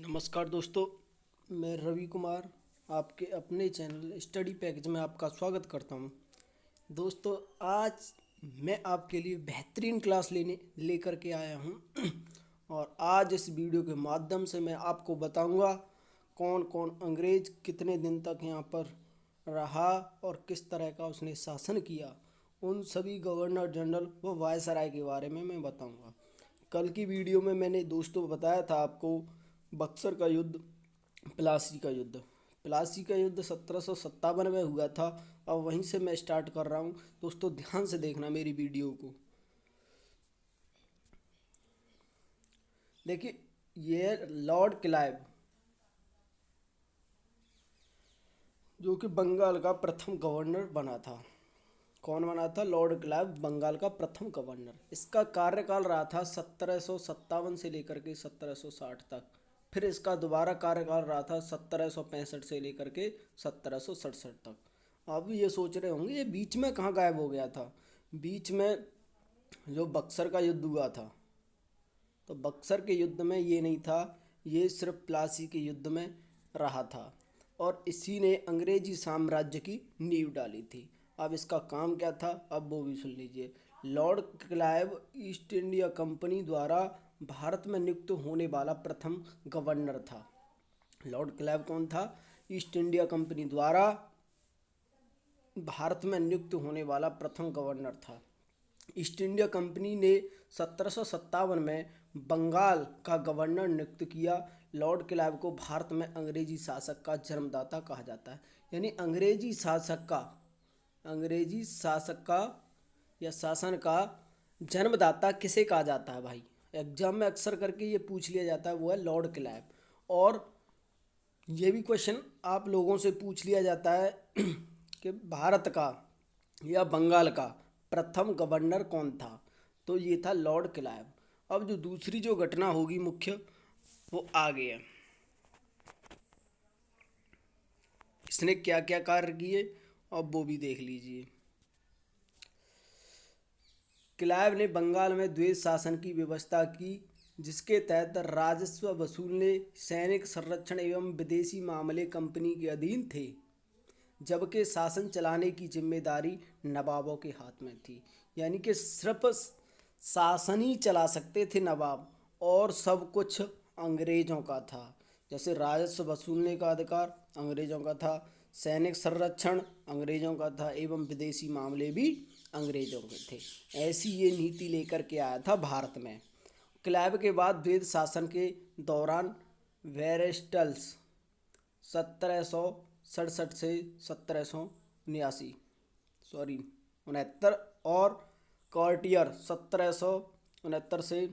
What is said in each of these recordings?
नमस्कार दोस्तों, मैं रवि कुमार आपके अपने चैनल स्टडी पैकेज में आपका स्वागत करता हूं। दोस्तों, आज मैं आपके लिए बेहतरीन क्लास लेकर के आया हूं और आज इस वीडियो के माध्यम से मैं आपको बताऊंगा कौन कौन अंग्रेज कितने दिन तक यहाँ पर रहा और किस तरह का उसने शासन किया। उन सभी गवर्नर जनरल व वायसराय के बारे में मैं बताऊंगा। कल की वीडियो में मैंने दोस्तों बताया था आपको बक्सर का युद्ध, प्लासी का युद्ध 1757 में हुआ था। अब वहीं से मैं स्टार्ट कर रहा हूँ। दोस्तों, ध्यान से देखना मेरी वीडियो को। देखिए, ये लॉर्ड क्लाइव जो कि बंगाल का प्रथम गवर्नर बना था। कौन बना था? लॉर्ड क्लाइव बंगाल का प्रथम गवर्नर। इसका कार्यकाल रहा था 1757 से लेकर के 1760 तक। फिर इसका दोबारा कार्यकाल रहा था 1765 से लेकर के 1767 तक। आप भी ये सोच रहे होंगे ये बीच में कहाँ गायब हो गया था। बीच में जो बक्सर का युद्ध हुआ था, तो बक्सर के युद्ध में ये नहीं था, ये सिर्फ प्लासी के युद्ध में रहा था और इसी ने अंग्रेजी साम्राज्य की नींव डाली थी। अब इसका काम क्या था, अब वो भी सुन लीजिए। Lord Clive east India company द्वारा भारत में नियुक्त होने वाला प्रथम गवर्नर था। लॉर्ड क्लाइव कौन था? ईस्ट इंडिया कंपनी द्वारा भारत में नियुक्त होने वाला प्रथम गवर्नर था। ईस्ट इंडिया कंपनी ने 1757 में बंगाल का गवर्नर नियुक्त किया। लॉर्ड क्लाइव को भारत में अंग्रेजी शासक का जन्मदाता कहा जाता है। यानी अंग्रेजी शासक का या शासन का जन्मदाता किसे कहा जाता है भाई? एग्जाम में अक्सर करके ये पूछ लिया जाता है, वो है लॉर्ड क्लाइव। और ये भी क्वेश्चन आप लोगों से पूछ लिया जाता है कि भारत का या बंगाल का प्रथम गवर्नर कौन था? तो ये था लॉर्ड क्लाइव। अब जो दूसरी जो घटना होगी मुख्य, वो आगे है। इसने क्या क्या कार्य किए अब वो भी देख लीजिए। क्लाइव ने बंगाल में द्वैध शासन की व्यवस्था की, जिसके तहत राजस्व वसूलने, सैनिक संरक्षण एवं विदेशी मामले कंपनी के अधीन थे, जबकि शासन चलाने की जिम्मेदारी नवाबों के हाथ में थी। यानी कि सिर्फ शासन ही चला सकते थे नवाब और सब कुछ अंग्रेजों का था। जैसे राजस्व वसूलने का अधिकार अंग्रेजों का था, सैनिक संरक्षण अंग्रेजों का था एवं विदेशी मामले भी अंग्रेजों के थे। ऐसी ये नीति लेकर के आया था भारत में। क्लाइव के बाद द्वैध शासन के दौरान वेरेस्टल्स 1767 से 1779 उनहत्तर और कार्टियर 1769 से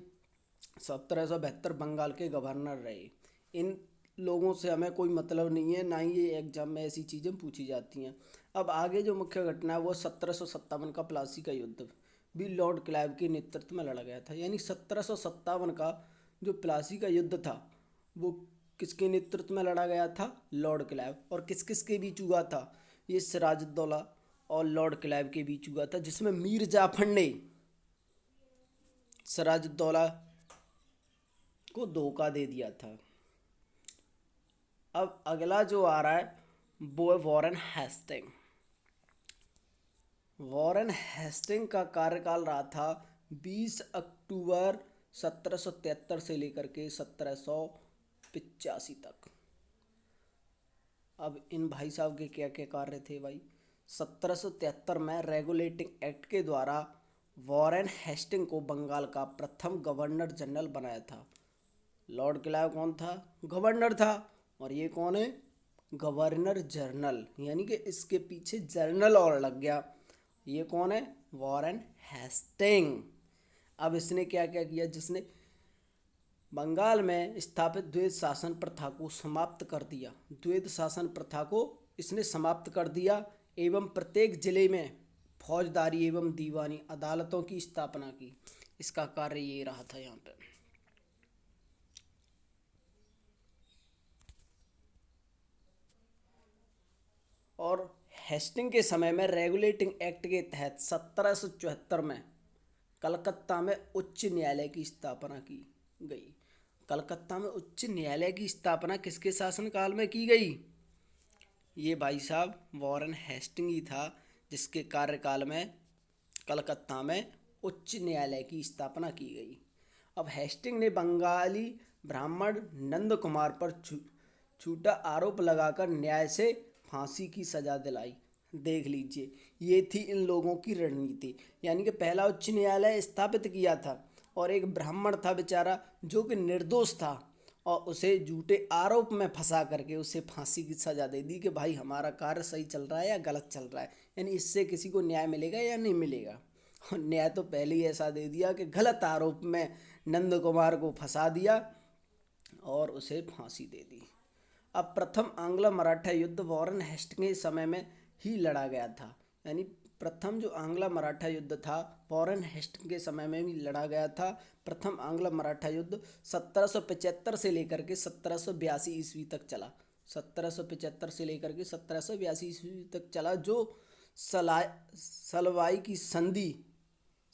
1772 बंगाल के गवर्नर रहे। इन लोगों से हमें कोई मतलब नहीं है, ना ही ये एग्जाम में ऐसी चीज़ें पूछी जाती हैं। अब आगे जो मुख्य घटना है वो 1757 का प्लासी का युद्ध भी लॉर्ड क्लाइव के नेतृत्व में लड़ा गया था। यानी 1757 का जो प्लासी का युद्ध था वो किसके नेतृत्व में लड़ा गया था? Lord Clive. और किस किस के बीच हुआ था? ये सिराजुद्दौला और लॉर्ड क्लाइव के बीच हुआ था, जिसमें मीर जाफर ने सिराजुद्दौला को धोखा दे दिया था। अब अगला जो आ रहा है वो है वॉरेन हेस्टिंग। वॉरेन हेस्टिंग का कार्यकाल रहा था 20 अक्टूबर 1773 से लेकर के 1785 तक। अब इन भाई साहब के क्या क्या कार्य थे भाई? 1773 में रेगुलेटिंग एक्ट के द्वारा वॉरेन हेस्टिंग को बंगाल का प्रथम गवर्नर जनरल बनाया था। लॉर्ड क्लाइव कौन था? गवर्नर था। और ये कौन है? Governor general. यानी कि इसके पीछे जनरल और लग गया। ये कौन है? Warren Hasting. अब इसने क्या क्या किया? जिसने बंगाल में स्थापित द्वैध शासन प्रथा को समाप्त कर दिया। द्वैध शासन प्रथा को इसने समाप्त कर दिया एवं प्रत्येक जिले में फौजदारी एवं दीवानी अदालतों की स्थापना की। इसका कार्य ये रहा था यहाँ पे। और हेस्टिंग के समय में रेगुलेटिंग एक्ट के तहत 1774 में कलकत्ता में उच्च न्यायालय की स्थापना की गई। कलकत्ता में उच्च न्यायालय की स्थापना किसके शासनकाल में की गई? ये भाई साहब वॉरेन हेस्टिंग ही था, जिसके कार्यकाल में कलकत्ता में उच्च न्यायालय की स्थापना की गई। अब हेस्टिंग ने बंगाली ब्राह्मण नंद कुमार पर झूठा आरोप लगाकर न्याय से फांसी की सजा दिलाई। देख लीजिए, ये थी इन लोगों की रणनीति। यानी कि पहला उच्च न्यायालय स्थापित किया था और एक ब्राह्मण था बेचारा जो कि निर्दोष था, और उसे झूठे आरोप में फंसा करके उसे फांसी की सजा दे दी कि भाई हमारा कार्य सही चल रहा है या गलत चल रहा है, यानी इससे किसी को न्याय मिलेगा या नहीं मिलेगा। और न्याय तो पहले ही ऐसा दे दिया कि गलत आरोप में नंद कुमार को फंसा दिया और उसे फांसी दे दी। अब प्रथम आंग्ल मराठा युद्ध वॉरेन हेस्टिंग के समय में ही लड़ा गया था। यानी प्रथम जो आंग्ल मराठा युद्ध था वॉरेन हेस्टिंग के समय में भी लड़ा गया था। प्रथम आंग्ल मराठा युद्ध 1775 से लेकर के 1782 ईस्वी तक चला। 1775 से लेकर के 1782 ईस्वी तक चला, जो सलवाई की संधि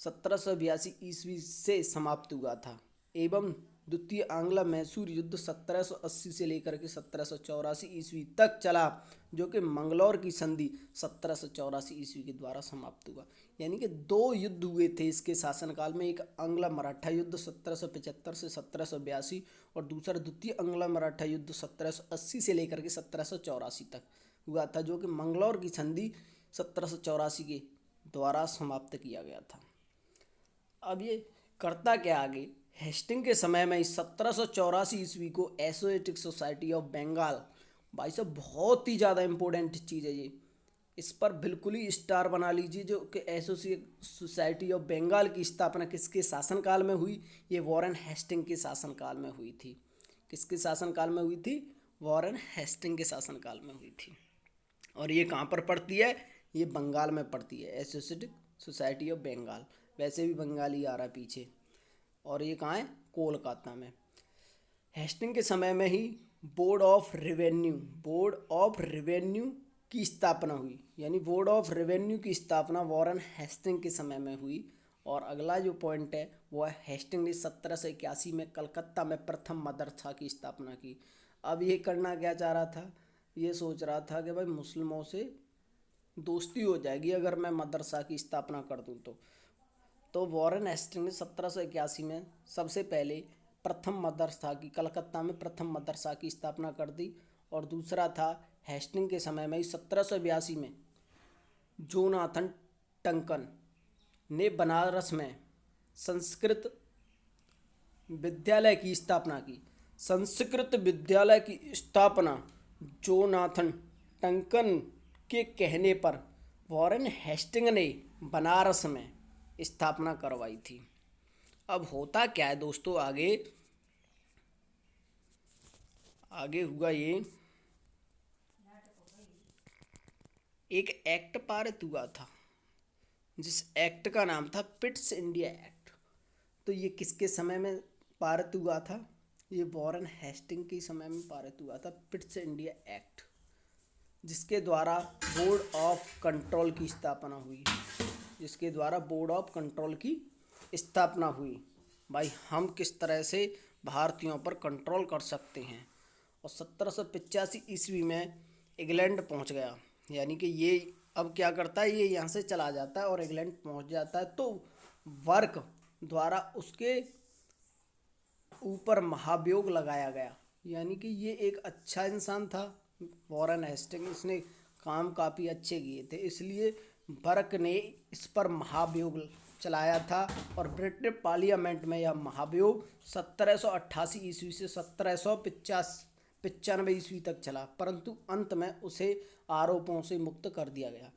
1782 ईस्वी से समाप्त हुआ था। एवं द्वितीय आंग्ल मैसूर युद्ध 1780 से लेकर के 1784 ईस्वी तक चला, जो कि मंगलौर की संधि 1784 ईस्वी के द्वारा समाप्त हुआ। यानी कि दो युद्ध हुए थे इसके शासनकाल में। एक आंग्ल मराठा युद्ध 1775 से 1782 और दूसरा द्वितीय आंग्ल मराठा युद्ध 1780 से लेकर के 1784 तक हुआ था, जो कि मंगलौर की संधि 1784 के द्वारा समाप्त किया गया था। अब ये करता क्या आगे, हेस्टिंग के समय में 1784 ईस्वी को एसोएटिक सोसाइटी ऑफ बंगाल, भाई साहब बहुत ही ज़्यादा इम्पोर्टेंट चीज़ है ये, इस पर बिल्कुल ही स्टार बना लीजिए, जो कि एसोसिएट सोसाइटी ऑफ बंगाल की स्थापना किसके शासनकाल में हुई? ये वॉरेन हेस्टिंग के शासनकाल में हुई थी। किसके शासनकाल में हुई थी? वॉरेन हेस्टिंग के शासनकाल में हुई थी। और ये कहाँ पर पड़ती है? ये बंगाल में पड़ती है, एसोसिएटिक सोसाइटी ऑफ बंगाल। वैसे भी बंगाली आ रहा है पीछे। और ये कहाँ है? कोलकाता में। हेस्टिंग के समय में ही बोर्ड ऑफ रेवेन्यू की स्थापना हुई। यानी बोर्ड ऑफ रेवेन्यू की स्थापना वॉरेन हेस्टिंग के समय में हुई। और अगला जो पॉइंट है वो है हेस्टिंग ने 1781 में कलकत्ता में प्रथम मदरसा की स्थापना की। अब ये करना क्या चाह रहा था? ये सोच रहा था कि भाई मुस्लिमों से दोस्ती हो जाएगी अगर मैं मदरसा की स्थापना कर दूं तो वॉरेन हेस्टिंग ने 1781 में सबसे पहले प्रथम मदरसा की, कलकत्ता में प्रथम मदरसा की स्थापना कर दी। और दूसरा था हेस्टिंग के समय में 1782 में जोनाथन टंकन ने बनारस में संस्कृत विद्यालय की स्थापना की। संस्कृत विद्यालय की स्थापना जोनाथन टंकन के कहने पर वॉरेन हेस्टिंग ने बनारस में स्थापना करवाई थी। अब होता क्या है दोस्तों, आगे आगे हुआ ये, एक एक्ट पारित हुआ था जिस एक्ट का नाम था पिट्स इंडिया एक्ट। तो ये किसके समय में पारित हुआ था? ये वॉरेन हेस्टिंग के समय में पारित हुआ था, पिट्स इंडिया एक्ट, जिसके द्वारा बोर्ड ऑफ कंट्रोल की स्थापना हुई। जिसके द्वारा बोर्ड ऑफ कंट्रोल की स्थापना हुई। भाई हम किस तरह से भारतीयों पर कंट्रोल कर सकते हैं। और 1785 ईस्वी में इंग्लैंड पहुंच गया। यानी कि ये अब क्या करता है, ये यहाँ से चला जाता है और इंग्लैंड पहुंच जाता है। तो वर्क द्वारा उसके ऊपर महाभियोग लगाया गया। यानी कि ये एक अच्छा इंसान था वॉरेन हेस्टिंग, इसने काम काफ़ी अच्छे किए थे, इसलिए बर्क ने इस पर महाभियोग चलाया था। और ब्रिटिश पार्लियामेंट में यह महाभियोग 1788 ईस्वी से 1795 ईस्वी तक चला, परंतु अंत में उसे आरोपों से मुक्त कर दिया गया।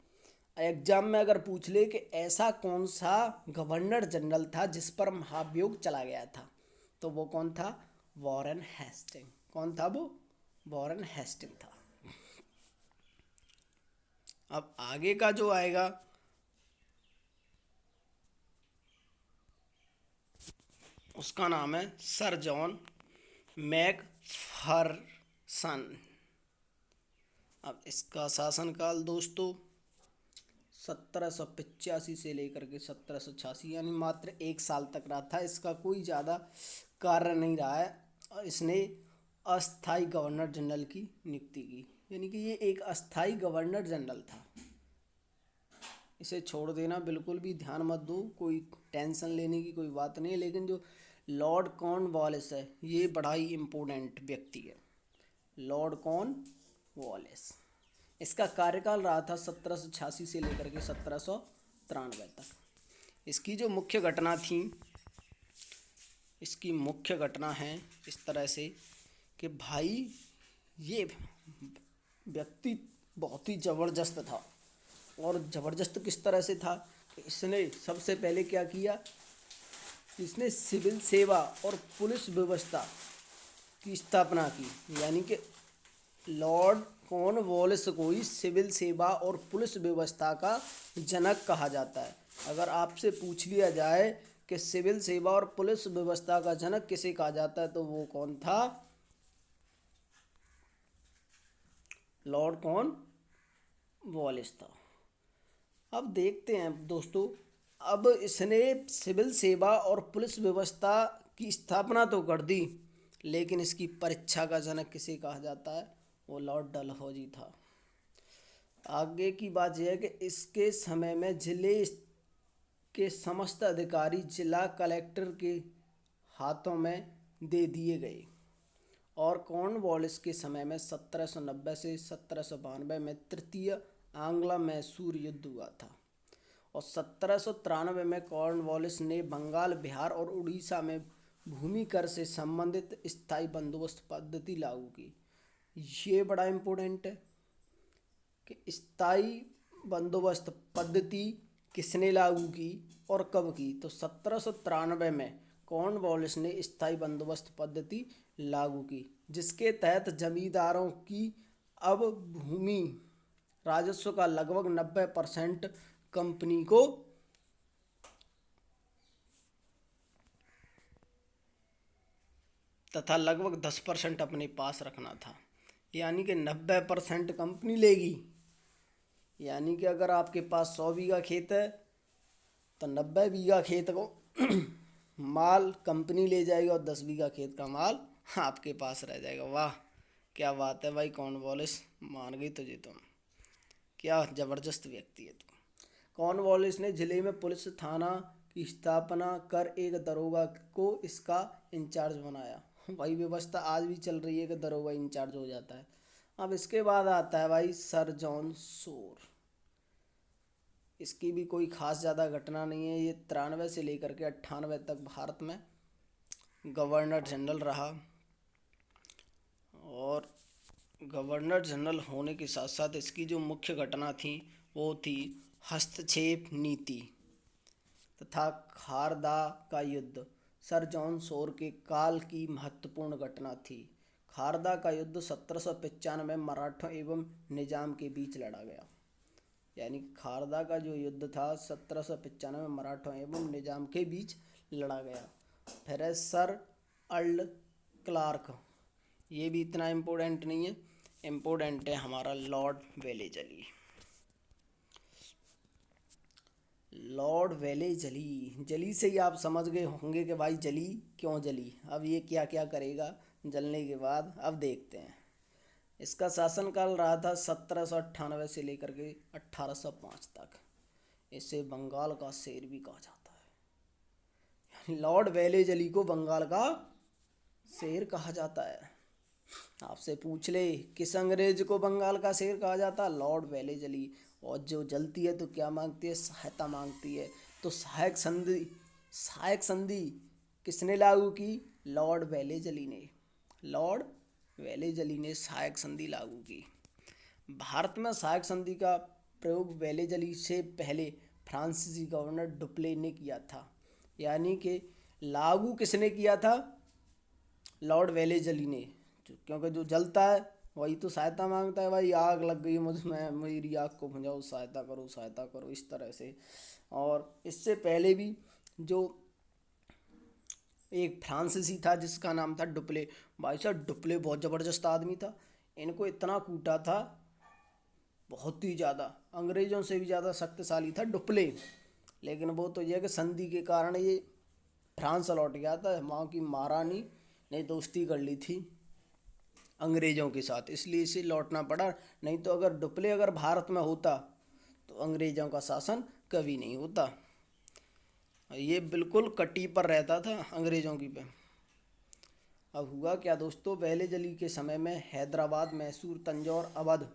एग्जाम में अगर पूछ ले कि ऐसा कौन सा गवर्नर जनरल था जिस पर महाभियोग चला गया था, तो वो कौन था? Warren Hasting. कौन था वो? वॉरेन हेस्टिंग था। अब आगे का जो आएगा उसका नाम है सर जॉन मैकफर्सन। अब इसका शासनकाल दोस्तों 1785 से लेकर के 1786, यानी मात्र एक साल तक रहा था। इसका कोई ज़्यादा कार्य नहीं रहा है। इसने अस्थाई गवर्नर जनरल की नियुक्ति की, यानी कि ये एक अस्थाई गवर्नर जनरल था। इसे छोड़ देना, बिल्कुल भी ध्यान मत दो, कोई टेंशन लेने की कोई बात नहीं है। लेकिन जो लॉर्ड कॉर्नवालिस है ये बड़ा ही इम्पोर्टेंट व्यक्ति है, लॉर्ड कॉर्नवालिस। इसका कार्यकाल रहा था 1786 से लेकर के 1793 तक। इसकी जो मुख्य घटना थी, इसकी मुख्य घटना है इस तरह से कि भाई ये व्यक्ति बहुत ही ज़बरदस्त था। और ज़बरदस्त किस तरह से था, इसने सबसे पहले क्या किया, इसने सिविल सेवा और पुलिस व्यवस्था की स्थापना की। यानी कि लॉर्ड कॉर्नवालिस को ही सिविल सेवा और पुलिस व्यवस्था का जनक कहा जाता है। अगर आपसे पूछ लिया जाए कि सिविल सेवा और पुलिस व्यवस्था का जनक किसे कहा जाता है, तो वो कौन था, लॉर्ड कॉर्नवालिस था। अब देखते हैं दोस्तों, अब इसने सिविल सेवा और पुलिस व्यवस्था की स्थापना तो कर दी, लेकिन इसकी परीक्षा का जनक किसे कहा जाता है, वो लॉर्ड डलहौजी था। आगे की बात यह है कि इसके समय में जिले के समस्त अधिकारी जिला कलेक्टर के हाथों में दे दिए गए। और कॉर्नवालिस के समय में 1790 से 1792 में तृतीय आंग्ला मैसूर युद्ध हुआ था। और 1793 में कॉर्नवालिस ने बंगाल, बिहार और उड़ीसा में भूमि कर से संबंधित स्थायी बंदोबस्त पद्धति लागू की। ये बड़ा इम्पोर्टेंट है कि स्थायी बंदोबस्त पद्धति किसने लागू की और कब की। तो 1793 में कॉर्नवालिस ने स्थायी बंदोबस्त पद्धति लागू की, जिसके तहत जमींदारों की अब भूमि राजस्व का लगभग 90% कंपनी को तथा लगभग 10% अपने पास रखना था। यानी कि 90% कंपनी लेगी। यानी कि अगर आपके पास 100 बीघा खेत है तो 90 बीघा खेत को माल कंपनी ले जाएगी और 10 बीघा खेत का माल आपके पास रह जाएगा। वाह क्या बात है भाई, कॉर्नवालिस मान गई तुझे तुम, क्या ज़बरदस्त व्यक्ति है तू। कॉर्नवालिस ने जिले में पुलिस थाना की स्थापना कर एक दरोगा को इसका इंचार्ज बनाया। भाई व्यवस्था आज भी चल रही है कि दरोगा इंचार्ज हो जाता है। अब इसके बाद आता है भाई सर जॉन सोर। इसकी भी कोई खास ज़्यादा घटना नहीं है। ये 93 से लेकर के 98 तक भारत में गवर्नर जनरल रहा। और गवर्नर जनरल होने के साथ साथ इसकी जो मुख्य घटना थी वो थी हस्तक्षेप नीति तथा खारदा का युद्ध। सर जॉन सोर के काल की महत्वपूर्ण घटना थी। खारदा का युद्ध 1795 में मराठों एवं निजाम के बीच लड़ा गया। यानी खारदा का जो युद्ध था 1795 में मराठों एवं निजाम के बीच लड़ा गया। फिर है सर अर्ल क्लार्क, ये भी इतना इम्पोर्टेंट नहीं है, इम्पोर्टेंट है हमारा लॉर्ड वेलेजली। लॉर्ड वेलेजली, जली से ही आप समझ गए होंगे कि भाई जली क्यों जली। अब ये क्या क्या करेगा जलने के बाद, अब देखते हैं। इसका शासनकाल रहा था 1798 से लेकर के 1805 तक। इसे बंगाल का शेर भी कहा जाता है। लॉर्ड वेलेजली को बंगाल का शेर कहा जाता है। आपसे पूछ ले किस अंग्रेज को बंगाल का शेर कहा जाता है, लॉर्ड वेलेजली। और जो जलती है तो क्या मांगती है, सहायता मांगती है। तो सहायक संधि किसने लागू की, लॉर्ड वेलेजली ने। लॉर्ड वेलेजली ने सहायक संधि लागू की। भारत में सहायक संधि का प्रयोग वेलेजली से पहले फ्रांसीसी गवर्नर डुप्ले ने किया था। यानी कि लागू किसने किया था, लॉर्ड वेलेजली ने। क्योंकि जो जलता है वही तो सहायता मांगता है। भाई आग लग गई मुझमें, मेरी आग को बुझाओ, सहायता करो सहायता करो, इस तरह से। और इससे पहले भी जो एक फ्रांसीसी था जिसका नाम था डुप्ले। भाई साहब डुप्ले बहुत ज़बरदस्त आदमी था। इनको इतना कूटा था, बहुत ही ज़्यादा, अंग्रेज़ों से भी ज़्यादा शक्तिशाली था डुप्ले। लेकिन वो तो यह कि संधि के कारण ये फ्रांस लौट गया था। वहाँ की महारानी ने दोस्ती कर ली थी अंग्रेज़ों के साथ, इसलिए इसे लौटना पड़ा। नहीं तो अगर डुप्ले अगर भारत में होता तो अंग्रेज़ों का शासन कभी नहीं होता। ये बिल्कुल कटी पर रहता था अंग्रेज़ों की पे। अब हुआ क्या दोस्तों, पहले जली के समय में हैदराबाद, मैसूर, तंजौर, अवध,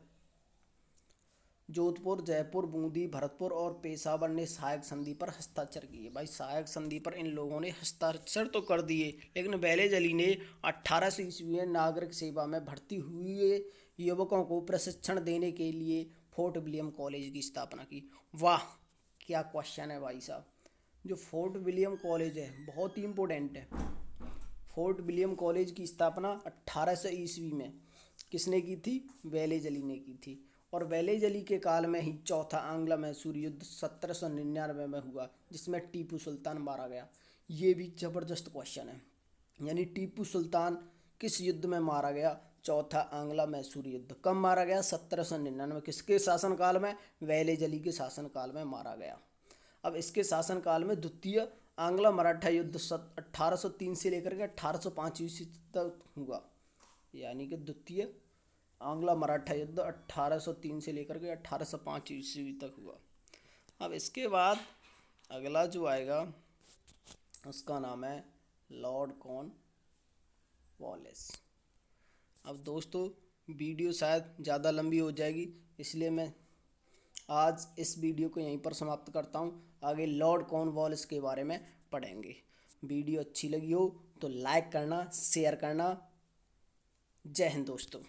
जोधपुर, जयपुर, बूंदी, भरतपुर और पेशावर ने सहायक संधि पर हस्ताक्षर किए। भाई सहायक संधि पर इन लोगों ने हस्ताक्षर तो कर दिए, लेकिन पहले जली ने 1800 ईस्वी में नागरिक सेवा में भर्ती हुए युवकों को प्रशिक्षण देने के लिए फोर्ट विलियम कॉलेज की स्थापना की। वाह क्या क्वेश्चन है भाई साहब। जो फोर्ट विलियम कॉलेज है बहुत ही इम्पोर्टेंट है। फोर्ट विलियम कॉलेज की स्थापना 1800 ईस्वी में किसने की थी? वेले जली ने की थी। और वेले जली के काल में ही चौथा आंग्ल मैसूर युद्ध 1799 में हुआ, जिसमें टीपू सुल्तान मारा गया। ये भी जबरदस्त क्वेश्चन है। यानी टीपू सुल्तान किस युद्ध में मारा गया? चौथा आंग्ल मैसूर युद्ध। कब मारा गया? 1799। किसके शासनकाल में? वेले जली के शासनकाल में मारा गया। अब इसके शासनकाल में द्वितीय आंग्ल मराठा युद्ध 1803 से लेकर के 1805 ईस्वी तक हुआ। यानी कि द्वितीय आंग्ल मराठा युद्ध 1803 से लेकर के 1805 ईस्वी तक हुआ। अब इसके बाद अगला जो आएगा उसका नाम है लॉर्ड कॉर्नवालिस। अब दोस्तों वीडियो शायद ज़्यादा लंबी हो जाएगी, इसलिए मैं आज इस वीडियो को यहीं पर समाप्त करता हूँ। आगे लॉर्ड कॉर्नवालिस के बारे में पढ़ेंगे। वीडियो अच्छी लगी हो तो लाइक करना, शेयर करना। जय हिंद दोस्तों।